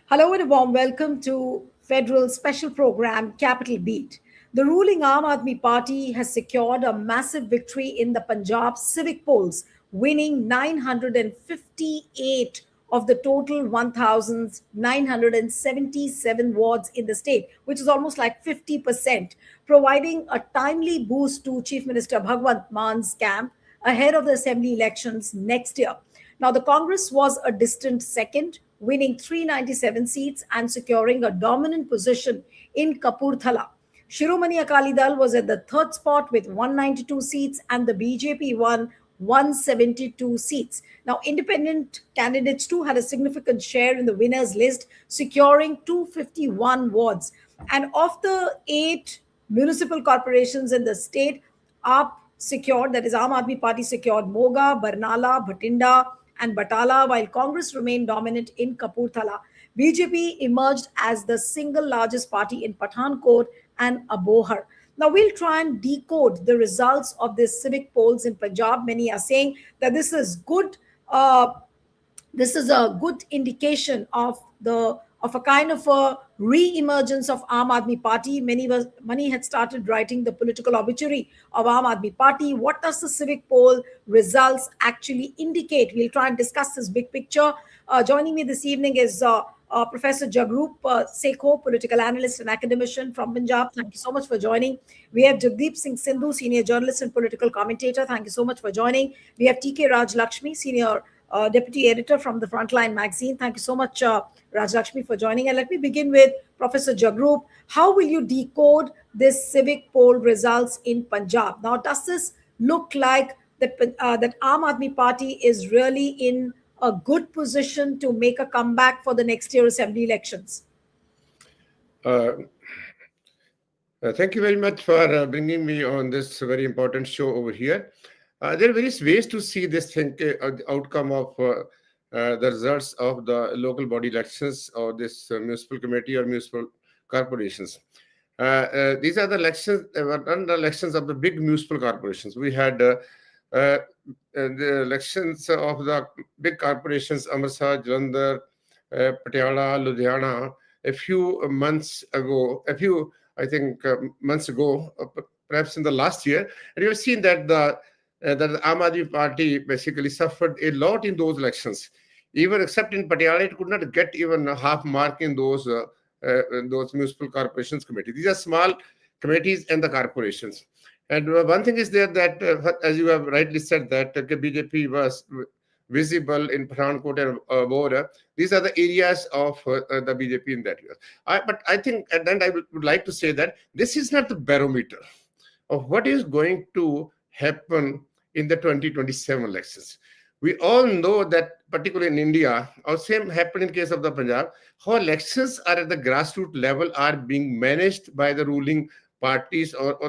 Hello and a warm welcome to Federal Special Program Capital Beat. The ruling Aam Aadmi Party has secured a massive victory in the Punjab Civic polls, winning 958 of the total 1,977 wards in the state, which is almost like 50%, providing a timely boost to Chief Minister Bhagwant Mann's camp ahead of the assembly elections next year. Now, the Congress was a distant second, winning 397 seats and securing a dominant position in Kapurthala. Shiromani Akali Dal was at the third spot with 192 seats, and the BJP won 172 seats. Now, independent candidates too had a significant share in the winners list, securing 251 wards. And of the 8 municipal corporations in the state, AAP secured, that is, Aam Aadmi Party secured Moga, Barnala, Bathinda, and Batala, while Congress remained dominant in Kapurthala. BJP emerged as the single largest party in Pathankot and Abohar. Now, we'll try and decode the results of this civic polls in Punjab. Many are saying that this is good. This is a good indication of a kind of a re-emergence of Aam Aadmi Party. Many had started writing the political obituary of Aam Aadmi Party. What does the civic poll results actually indicate? We'll try and discuss this big picture. Joining me this evening is Professor Jagrup Sekho, political analyst and academician from Punjab. Thank you so much for joining. We have Jagdeep Singh Sindhu, senior journalist and political commentator. Thank you so much for joining. We have TK Raj Lakshmi, senior deputy editor from the Frontline magazine. Thank you so much, Raj Lakshmi, for joining. And let me begin with Professor Jagrup. How will you decode this civic poll results in Punjab? Now, does this look like that Aam Aadmi Party is really in a good position to make a comeback for the next year assembly elections? Thank you very much for bringing me on this very important show over here. There are various ways to see this thing, the outcome of the results of the local body elections or this municipal committee or municipal corporations. These are the elections, the elections of the big municipal corporations. We had the elections of the big corporations, Amritsar, Jalandhar, Patiala, Ludhiana, a few months ago, months ago, perhaps in the last year. And you've seen that the Aam Aadmi Party basically suffered a lot in those elections. Even except in Patiala, it could not get even a half mark in those municipal corporations committee. These are small committees and the corporations. And one thing is there that, as you have rightly said, that BJP was visible in Pathankot and Bohra. These are the areas of the BJP in that year. But I think, and then I would like to say that this is not the barometer of what is going to happen in the 2027 elections. We all know that, particularly in India, or same happened in case of the Punjab, how elections are at the grassroots level are being managed by the ruling parties or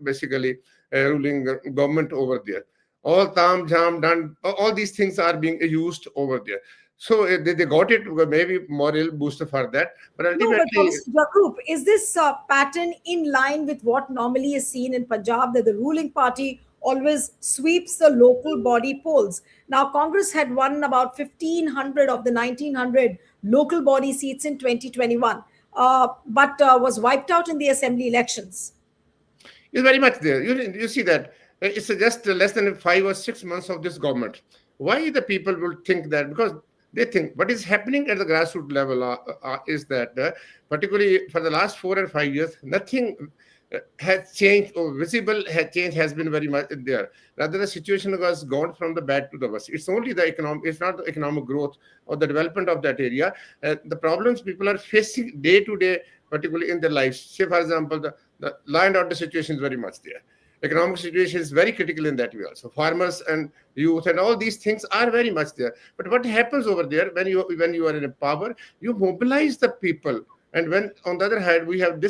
basically ruling government over there. All tam jam done, all these things are being used over there. So they got it, maybe moral booster for that. But ultimately, Jagrup, is this pattern in line with what normally is seen in Punjab, that the ruling party always sweeps the local body polls? Now, Congress had won about 1,500 of the 1,900 local body seats in 2021, but was wiped out in the assembly elections. It's very much there. You see that it's just less than 5 or 6 months of this government. Why the people will think that? Because they think what is happening at the grassroots level is that, particularly for the last 4 or 5 years, nothing has changed or visible change has been very much there. Rather, the situation has gone from the bad to the worse. It's only the economic, it's not the economic growth or the development of that area. The problems people are facing day to day, particularly in their lives. Say, for example, the law and order situation is very much there. Economic situation is very critical in that way also. Farmers and youth and all these things are very much there. But what happens over there when you are in power, you mobilize the people. And when, on the other hand, we have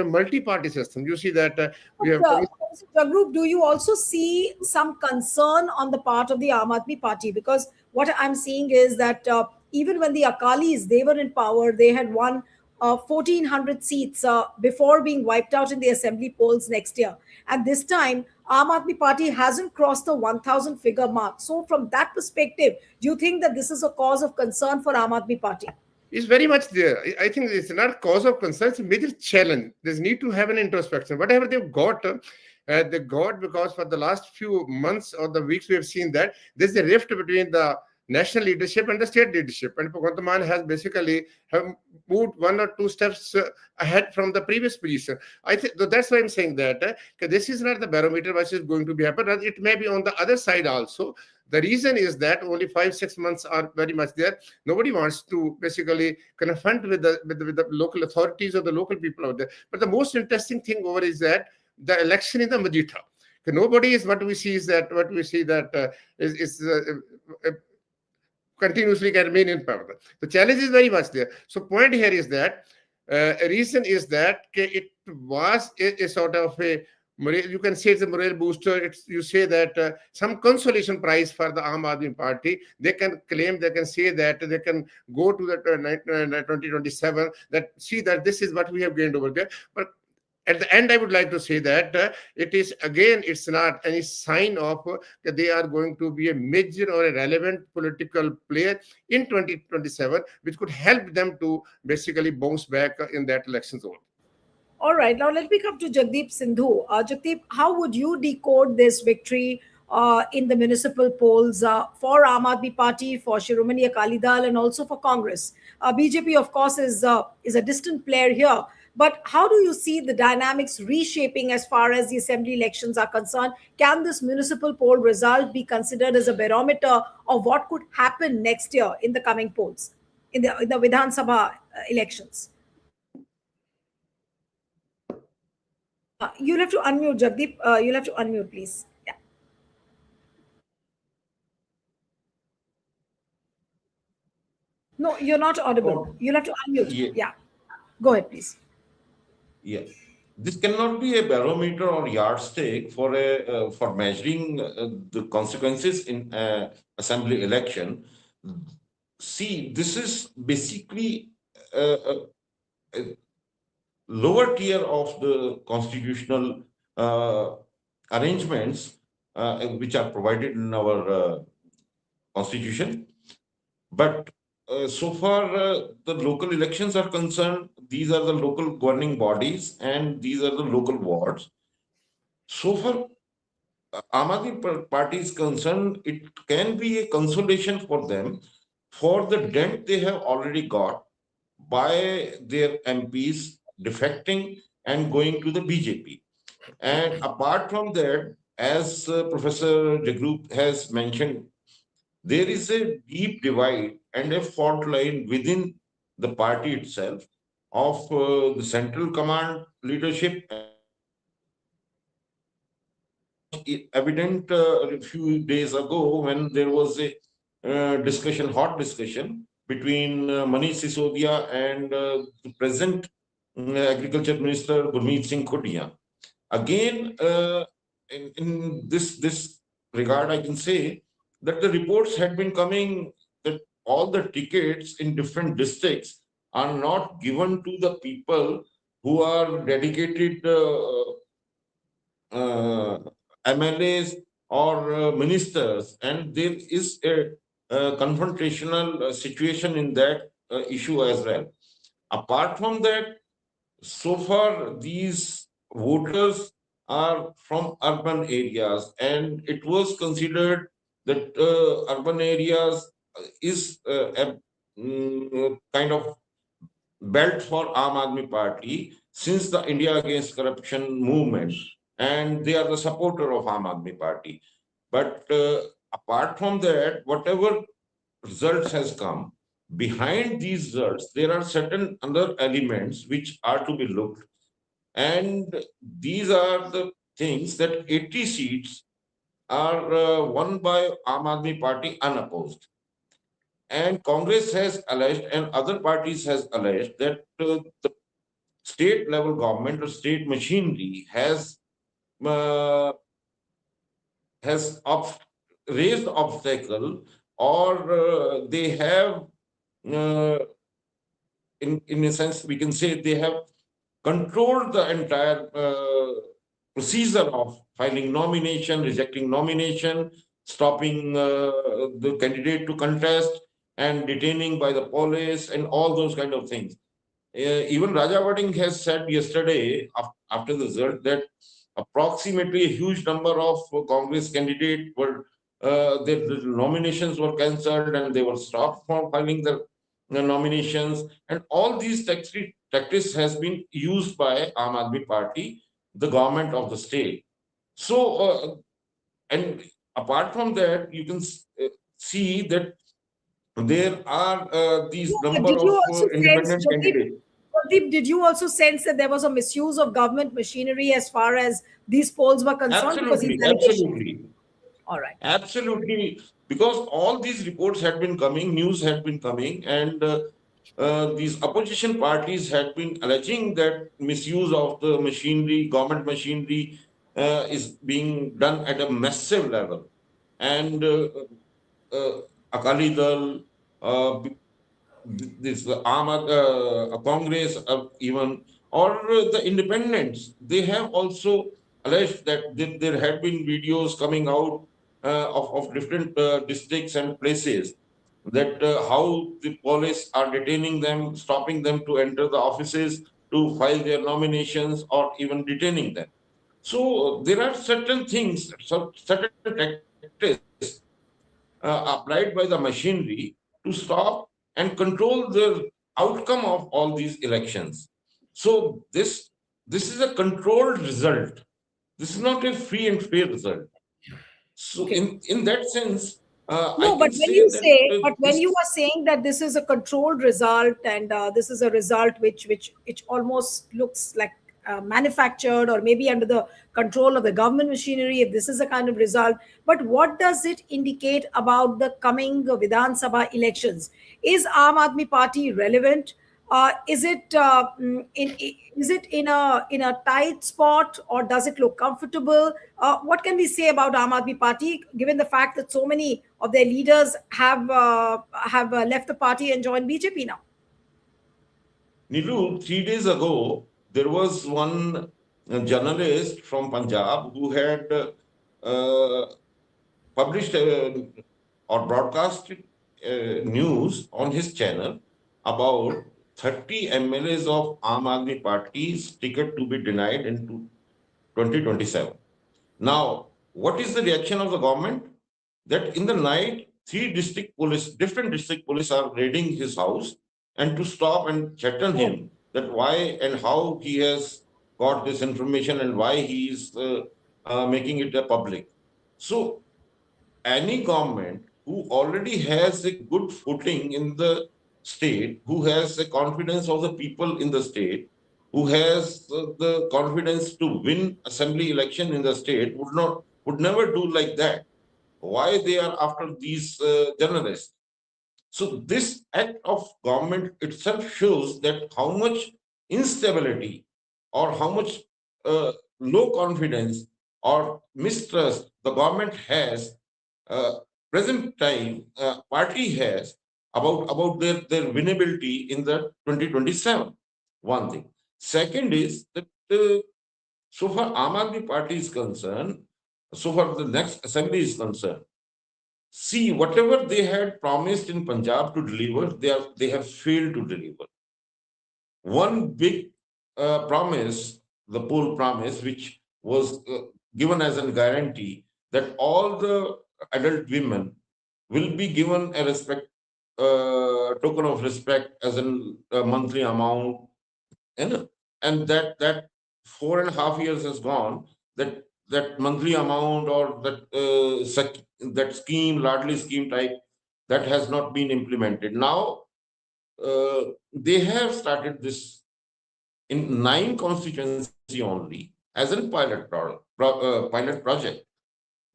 multi-party system. You see that we have. Jagrup, do you also see some concern on the part of the Aam Aadmi Party? Because what I'm seeing is that even when the Akalis, they were in power, they had won 1,400 seats before being wiped out in the assembly polls next year. And this time, Aam Aadmi Party hasn't crossed the 1,000 figure mark. So from that perspective, do you think that this is a cause of concern for Aam Aadmi Party? is very much there. I think it's not a cause of concern, it's a major challenge. There's need to have an introspection. Whatever they got because for the last few months or the weeks we have seen that there's a rift between the national leadership and the state leadership. And Bhagwant Mann has basically have moved one or two steps ahead from the previous position. I think so that's why I'm saying that this is not the barometer which is going to be happen. It may be on the other side also. The reason is that only 5 6 months are very much there. Nobody wants to basically confront with the local authorities or the local people out there. But the most interesting thing over is that the election in the Majita. Nobody is what we see that continuously can remain in power. The challenge is very much there. So point here is that a reason is that it was a sort of a morale, you can say it's a morale booster. You say that some consolation prize for the Aam Aadmi Party. They can claim, they can say that they can go to the 2027 that see that this is what we have gained over there. But at the end, I would like to say that it's not any sign of that they are going to be a major or a relevant political player in 2027, which could help them to basically bounce back in that election zone. All right, now let me come to Jagdeep Sindhu. Jagdeep, how would you decode this victory in the municipal polls for Aam Aadmi Party, for Shiromani Akali Dal, and also for Congress? BJP, of course, is a distant player here. But how do you see the dynamics reshaping as far as the assembly elections are concerned? Can this municipal poll result be considered as a barometer of what could happen next year in the coming polls, in the Vidhan Sabha elections? You'll have to unmute, Jagdeep. You'll have to unmute, please. Yeah. No, you're not audible. You'll have to unmute. Yeah, Yeah. Go ahead, please. yeah. This cannot be a barometer or yardstick for measuring the consequences in assembly election. See, this is basically a lower tier of the constitutional uh, arrangements which are provided in our constitution. But so far, the local elections are concerned, these are the local governing bodies and these are the local wards. So far, Aam Aadmi Party is concerned, it can be a consolation for them for the dent they have already got by their MPs defecting and going to the BJP. And apart from that, as Professor Jagrup has mentioned, there is a deep divide and a fault line within the party itself of the central command leadership and the local leadership. This was very much evident a few days ago when there was a hot discussion between Manish Sisodia and the present Agriculture Minister Gurmeet Singh Khuddia. Again, in this regard, I can say that the reports had been coming that all the tickets in different districts are not given to the people who are dedicated MLAs or ministers, and there is a confrontational situation in that issue as well. Apart from that, so far these voters are from urban areas, and it was considered that urban areas is a kind of belt for Aam Aadmi Party since the India Against Corruption movement, and they are the supporter of Aam Aadmi Party. But apart from that, whatever results has come, behind these results, there are certain other elements which are to be looked. And these are the things that 80 seats are won by Aam Aadmi Party unopposed. And Congress has alleged and other parties has alleged that the state level government or state machinery uh, has raised obstacle, or they have uh, in a sense we can say they have controlled the entire procedure of filing nomination, rejecting nomination, stopping the candidate to contest, and detaining by the police and all those kind of things. Even Raja Vating has said yesterday after the result that approximately a huge number of Congress candidates were their nominations were cancelled and they were stopped from filing the nominations, and all these tactics has been used by Aam Aadmi Party, the government of the state. So and apart from that, you can see that there are these Yeah, but number did you of also sense, independent candidates. Jagdeep, did you also sense that there was a misuse of government machinery as far as these polls were concerned? Because these Absolutely, allegations. absolutely, All right. absolutely. Because all these reports had been coming, news had been coming, and these opposition parties had been alleging that misuse of the machinery, government machinery, is being done at a massive level. And Akali Dal, this Congress, even or the independents, they have also alleged that there had been videos coming out of different districts and places that how the police are detaining them, stopping them to enter the offices to file their nominations, or even detaining them. So there are certain things, certain tactics applied by the machinery to stop and control the outcome of all these elections. So this is a controlled result. This is not a free and fair result. So Okay. in that sense, I No, can but when say you that say, but when you this are saying that this is a controlled result and this is a result which almost looks like manufactured or maybe under the control of the government machinery, if this is a kind of result, but what does it indicate about the coming Vidhan Sabha elections? Is Aam Aadmi Party relevant? Is it in a tight spot, or does it look comfortable? What can we say about Aam Aadmi Party, given the fact that so many of their leaders have left the party and joined BJP now? Nilu, 3 days ago, there was one journalist from Punjab who had uh, published or broadcasted news on his channel about 30 MLAs of Aam Aadmi Party's ticket to be denied in 2027. Now, what is the reaction of the government? That in the night, different district police are raiding his house and to stop and threaten Oh, him that why and how he has got this information and why he is making it a public. So any government who already has a good footing in the state, who has the confidence of the people in the state, who has the confidence to win assembly election in the state, would never do like that. Why they are after these journalists? So this act of government itself shows that how much instability or how much low confidence or mistrust the government has, uh, present time party has about their winnability in the 2027. One thing. Second is that so far Aam Aadmi Party is concerned, so far the next assembly is concerned, see, whatever they had promised in Punjab to deliver, they have failed to deliver. One big promise, the poll promise, which was given as a guarantee that all the adult women will be given a token of respect as a monthly amount, and that 4.5 years has gone. That monthly amount or that scheme, Ladli scheme type, that has not been implemented. Now they have started this in 9 constituency only as a pilot project.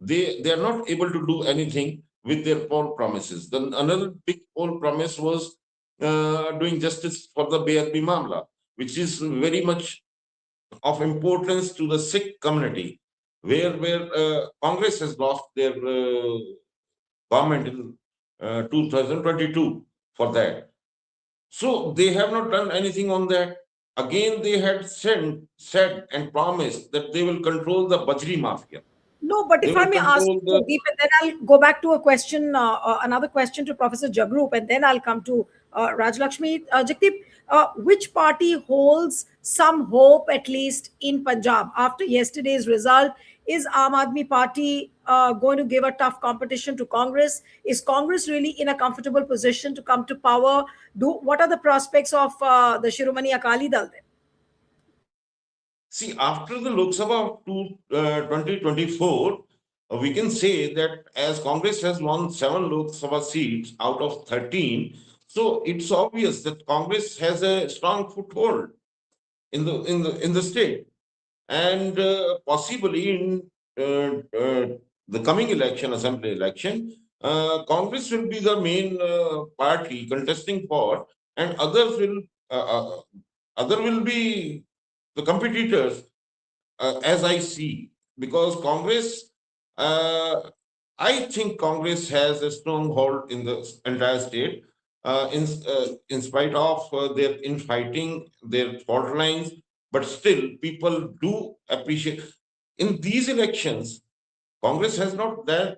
They are not able to do anything with their poll promises. Then another big poll promise was doing justice for the BLB Mamla, which is very much of importance to the Sikh community, where Congress has lost their government in 2022 for that. So they have not done anything on that. Again, they had said and promised that they will control the Bajri mafia. No, but They if I will may ask control you, the. Deep, and then I'll go back to a question, another question to Professor Jagrup, and then I'll come to Raj Lakshmi. Jagdeep, which party holds some hope, at least in Punjab, after yesterday's result? Is Aam Aadmi Party going to give a tough competition to Congress? Is Congress really in a comfortable position to come to power? What are the prospects of the Shiromani Akali Dal then? See, after the Lok Sabha of 2024, we can say that as Congress has won 7 Lok Sabha seats out of 13, so it's obvious that Congress has a strong foothold in the state, and possibly in the coming election, assembly election, Congress will be the main party contesting for, and other will be the competitors, as I see, because Congress, uh, I think Congress has a strong hold in the entire state, in spite of their infighting, their fault lines, but still people do appreciate. In these elections, Congress has not done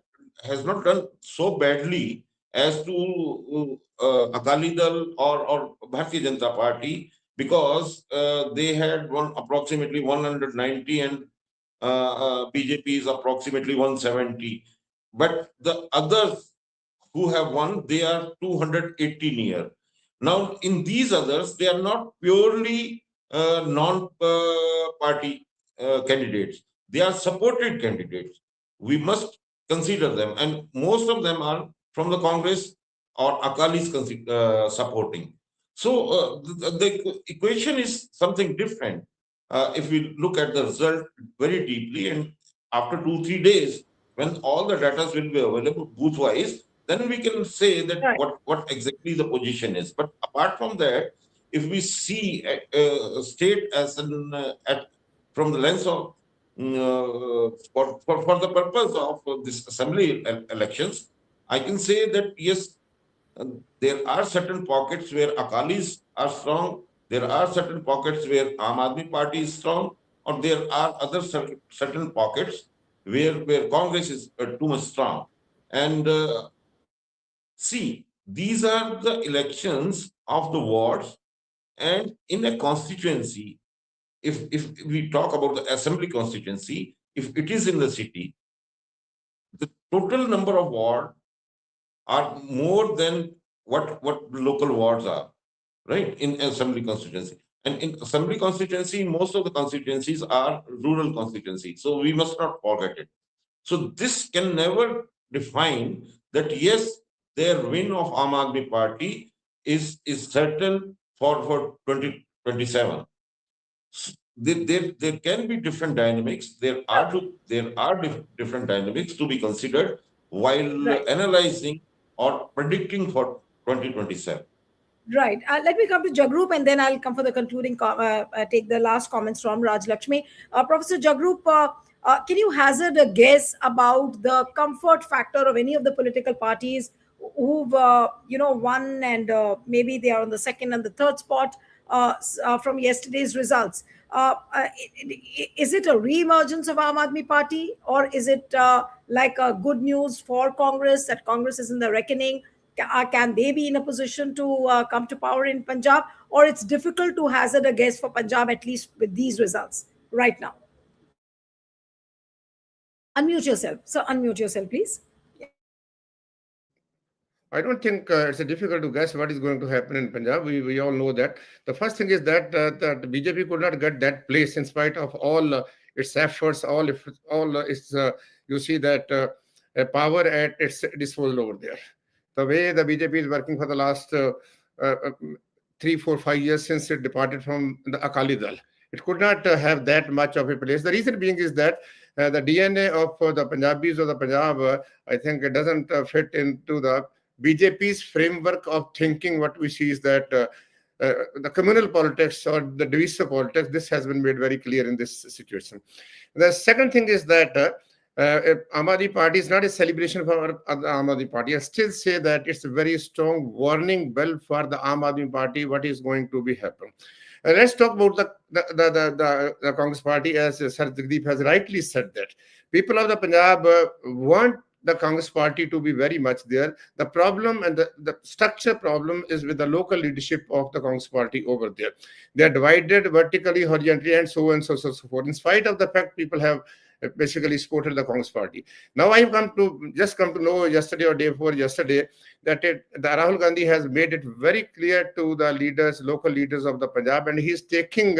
so badly as to Akali Dal or Bharatiya Janata Party, because they had won approximately 190 and BJP is approximately 170. But the others who have won, they are 280 near. Now, in these others, they are not purely non-party candidates. They are supported candidates. We must consider them, and most of them are from the Congress or Akali's supporting. So the equation is something different. If we look at the result very deeply, and after 2 3 days, when all the data will be available booth-wise, then we can say that Right. what exactly the position is. But apart from that, if we see a state as from the lens of for the purpose of this assembly elections, I can say that yes, there are certain pockets where Akalis are strong. There are certain pockets where Aam Aadmi Party is strong, or there are other certain pockets where Congress is too much strong. And see, these are the elections of the wards, and in a constituency, if we talk about the assembly constituency, if it is in the city, the total number of wards are more than what local wards are, right, in assembly constituency. And in assembly constituency, most of the constituencies are rural constituencies. So we must not forget it. So this can never define that yes, their win of Aam Aadmi Party is certain for 2027. There can be different dynamics. There are different dynamics to be considered while Right. analyzing or predicting for 2027. Right. Let me come to Jagrup, and then I'll come for the concluding, take the last comments from Raj Lakshmi. Professor Jagrup, can you hazard a guess about the comfort factor of any of the political parties who've, won, and maybe they are on the second and the third spot from yesterday's results? Is it a re-emergence of Aam Aadmi Party, or is it like a good news for Congress that Congress is in the reckoning? Can they be in a position to come to power in Punjab, or it's difficult to hazard a guess for Punjab, at least with these results right now? Unmute yourself. So unmute yourself, please. I don't think it's difficult to guess what is going to happen in Punjab. We all know that. The first thing is that BJP could not get that place in spite of all its efforts, all its you see that power at its disposal over there. The way the BJP is working for the last uh, uh, 3 4 5 years since it departed from the Akali Dal, it could not have that much of a place. The reason being is that the DNA of the Punjabis or the Punjab, I think it doesn't fit into the BJP's framework of thinking. What we see is that the communal politics or the divisive politics, this has been made very clear in this situation. The second thing is that Aam Aadmi Party is not a celebration for the Aam Aadmi Party. I still say that it's a very strong warning bell for the Aam Aadmi Party what is going to be happen. Let's talk about the Congress Party, as Sir Jagdeep has rightly said that people of the Punjab want the Congress Party to be very much there. The problem and the structure problem is with the local leadership of the Congress Party over there. They are divided vertically, horizontally, and so on and so forth. In spite of the fact people have basically supported the Congress Party. Now I have come to know yesterday or day before yesterday that the Rahul Gandhi has made it very clear to the leaders, local leaders of the Punjab, and he is taking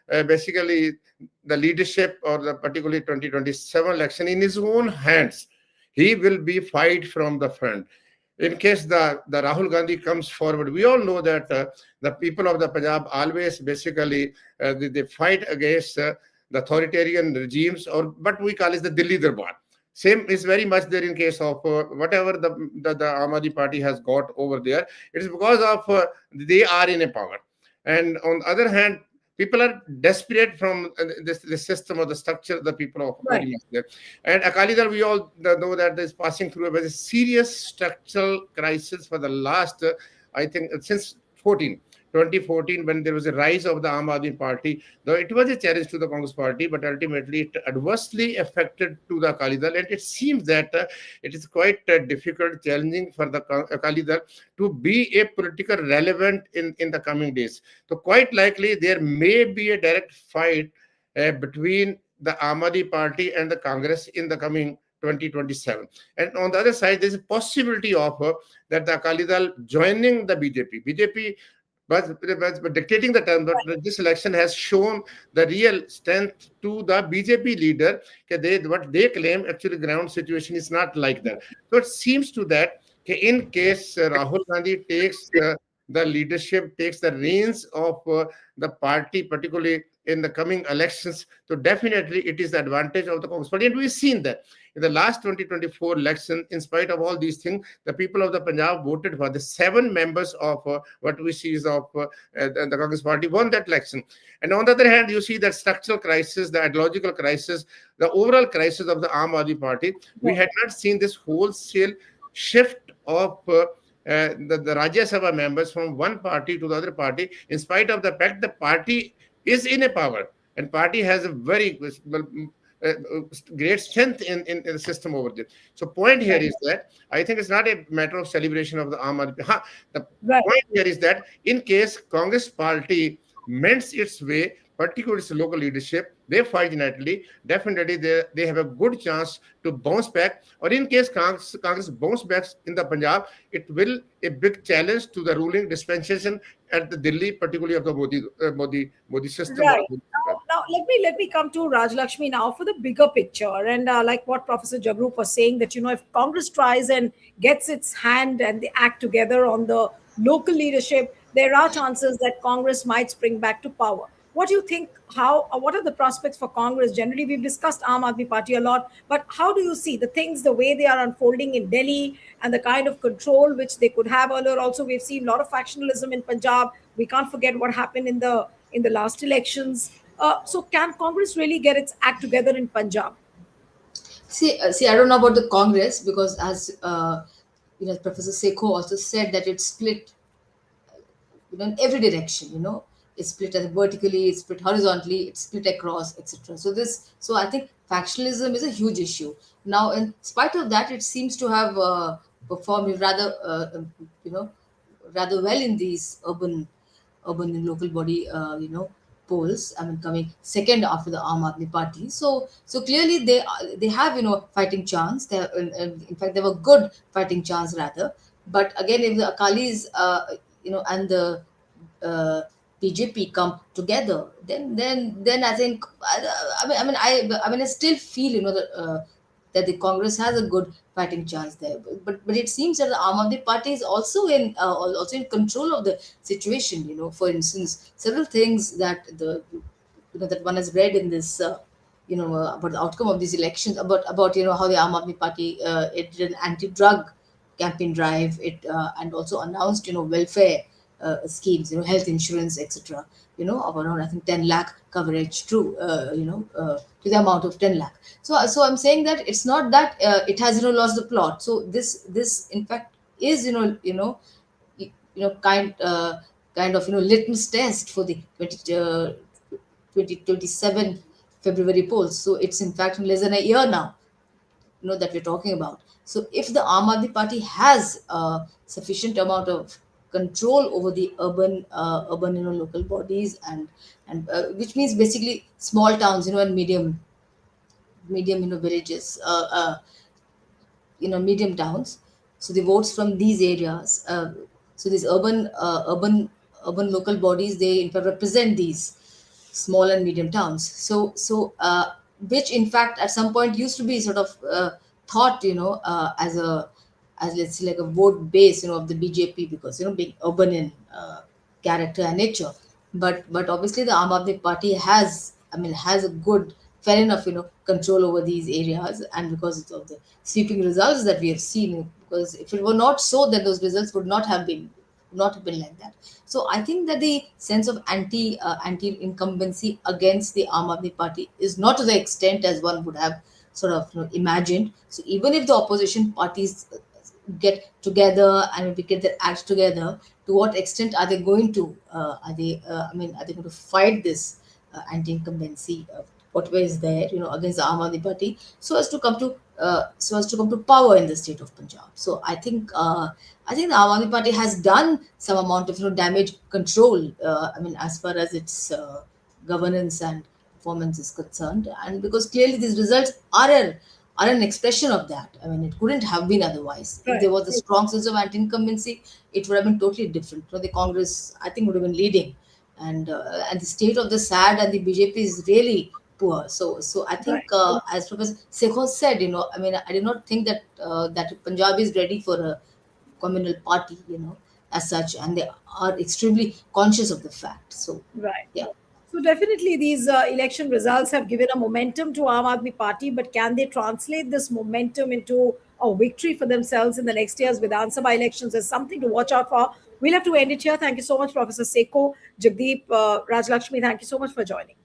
basically the leadership or the particularly 2027 election in his own hands. He will be fight from the front. In case the Rahul Gandhi comes forward, we all know that the people of the Punjab always basically they fight against the authoritarian regimes, or what we call is the Delhi Darbar. Same is very much there in case of whatever the Aam Aadmi Party has got over there. It is because of they are in a power. And on the other hand, people are desperate from this system or the structure the people are very Right. much there. And Akali Dal, we all know that is passing through a very serious structural crisis for the last, I think, since 2014, when there was a rise of the Aam Aadmi Party, though it was a challenge to the Congress Party, but ultimately it adversely affected to the Akali Dal, and it seems that it is quite difficult, challenging for the Akali Dal to be a political relevant in the coming days. So quite likely there may be a direct fight between the Aam Aadmi Party and the Congress in the coming 2027. And on the other side, there's a possibility of that the Akali Dal joining the BJP. BJP but dictating the term, but this election has shown the real strength to the BJP leader. What they claim, actually ground situation is not like that. So it seems to that in case Rahul Gandhi takes the leadership, takes the reins of the party, particularly in the coming elections, so definitely it is the advantage of the Congress Party. And we've seen that in the last 2024 election, in spite of all these things, the people of the Punjab voted for the 7 members of what we see is of the Congress Party won that election. And on the other hand, you see that structural crisis, the ideological crisis, the overall crisis of the Aam Aadmi Party. We had not seen this wholesale shift of the Rajya Sabha members from one party to the other party, in spite of the fact the party is in a power and party has a very great strength in the system over there. So point here is that I think it's not a matter of celebration of the Aam Aadmi. The Right. point here is that in case Congress Party mends its way, particularly its local leadership, they fight unitedly, definitely they have a good chance to bounce back. Or in case Congress bounce back in the Punjab, it will a big challenge to the ruling dispensation at the Delhi, particularly of the Modi system. Right. Now let me come to Raj Lakshmi now for the bigger picture, and like what Professor Jagrup was saying, that if Congress tries and gets its hand and the act together on the local leadership, there are chances that Congress might spring back to power. What do you think? What are the prospects for Congress generally? We've discussed Aam Aadmi Party a lot, but how do you see the things, the way they are unfolding in Delhi, and the kind of control which they could have earlier? Also, we've seen a lot of factionalism in Punjab. We can't forget what happened in the last elections. So, can Congress really get its act together in Punjab? See, I don't know about the Congress because, as Professor Sekho also said, that it's split, in every direction. It's split vertically, it's split horizontally, it's split across, etc. So I think factionalism is a huge issue. Now, in spite of that, it seems to have performed rather well in these urban and local body, polls. I mean, coming second after the Aam Aadmi Party. So clearly they have fighting chance. They have, in fact, they have a good fighting chance rather. But again, if the Akalis, and the BJP come together, then I think I still feel that the Congress has a good fighting chance there. But it seems that the Aam Aadmi Party is also in control of the situation. For instance, several things that that one has read in this. About the outcome of these elections, about how the Aam Aadmi Party it did an anti-drug campaign drive, it and also announced welfare schemes, health insurance, etc. Of around, I think, 10 lakh coverage to the amount of 10 lakh. So I'm saying that it's not that it has lost the plot. So this in fact is kind of litmus test for the 2027 February polls. So it's in fact less than a year now, that we're talking about. So if the Aam Aadmi Party has sufficient amount of control over the urban local bodies, and which means basically small towns, and medium villages, medium towns. So the votes from these areas, so these urban local bodies, they in fact represent these small and medium towns. So which in fact at some point used to be sort of thought, as let's say like a vote base, of the BJP, because being urban in character and nature. But obviously the Aam Aadmi Party has a good, fair enough, control over these areas, and because of the sweeping results that we have seen. Because if it were not so, then those results would not have been like that. So I think that the sense of anti incumbency against the Aam Aadmi Party is not to the extent as one would have sort of imagined. So even if the opposition parties get together and we get their act together, to what extent are they going to are they going to fight this anti-incumbency, whatever is there, against the Aam Aadmi Party, so as to come to power in the state of Punjab. So I think the Aam Aadmi Party has done some amount of damage control. As far as its governance and performance is concerned, and because clearly these results are an expression of that. It couldn't have been otherwise. If there was a strong sense of anti-incumbency, it would have been totally different. The Congress, I think, would have been leading, and the state of the SAD and the BJP is really poor. So I think, as Professor Sekhon said, I did not think that that Punjab is ready for a communal party, as such, and they are extremely conscious of the fact. So Right. yeah. So definitely these election results have given a momentum to Aam Aadmi Party, but can they translate this momentum into a victory for themselves in the next year's Vidhan Sabha elections is something to watch out for. We'll have to end it here. Thank you so much, Professor Seko. Jagdeep, Rajlakshmi, thank you so much for joining.